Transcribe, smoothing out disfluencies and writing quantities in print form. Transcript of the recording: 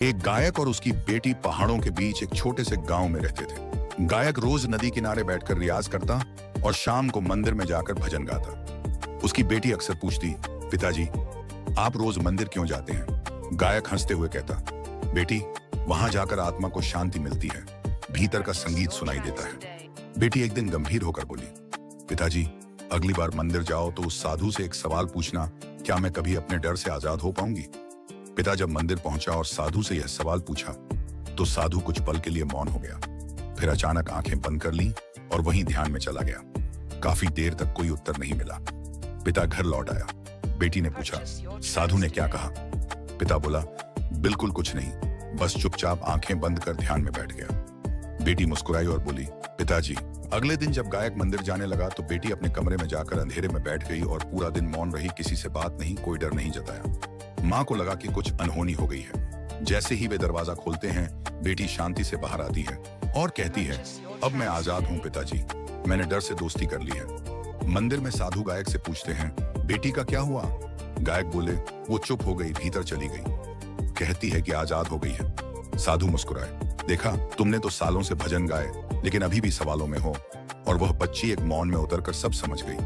एक गायक और उसकी बेटी पहाड़ों के बीच एक छोटे से गांव में रहते थे। गायक रोज नदी किनारे बैठकर रियाज करता और शाम को मंदिर में जाकर भजन गाता। उसकी बेटी अक्सर पूछती, पिताजी, आप रोज मंदिर क्यों जाते हैं? गायक हंसते हुए कहता, बेटी, वहां जाकर आत्मा को शांति मिलती है, भीतर का संगीत सुनाई देता है। बेटी एक दिन गंभीर होकर बोली, पिताजी, अगली बार मंदिर जाओ तो उस साधु से एक सवाल पूछना, क्या मैं कभी अपने डर से आजाद हो पाऊंगी? पिता जब मंदिर पहुंचा और साधु से यह सवाल पूछा तो साधु कुछ पल के लिए मौन हो गया, फिर अचानक आंखें बंद कर ली और वहीं ध्यान में चला गया। काफी देर तक कोई उत्तर नहीं मिला। पिता घर लौट आया। बेटी ने पूछा, साधु ने क्या कहा? पिता बोला, बिल्कुल कुछ नहीं, बस चुपचाप आंखें बंद कर ध्यान में बैठ गया। बेटी मुस्कुराई और बोली, पिताजी। अगले दिन जब गायक मंदिर जाने लगा तो बेटी अपने कमरे में जाकर अंधेरे में बैठ गई और पूरा दिन मौन रही, किसी से बात नहीं, कोई डर नहीं जताया। माँ को लगा कि कुछ अनहोनी हो गई है। जैसे ही वे दरवाजा खोलते हैं, बेटी शांति से बाहर आती है और कहती है, अब मैं आजाद हूँ पिताजी, मैंने डर से दोस्ती कर ली है। मंदिर में साधु गायक से पूछते हैं, बेटी का क्या हुआ? गायक बोले, वो चुप हो गई, भीतर चली गई, कहती है कि आजाद हो गई है। साधु मुस्कुराए, देखा, तुमने तो सालों से भजन गाए लेकिन अभी भी सवालों में हो। और वह बच्ची एक मौन में उतरकर सब समझ गई।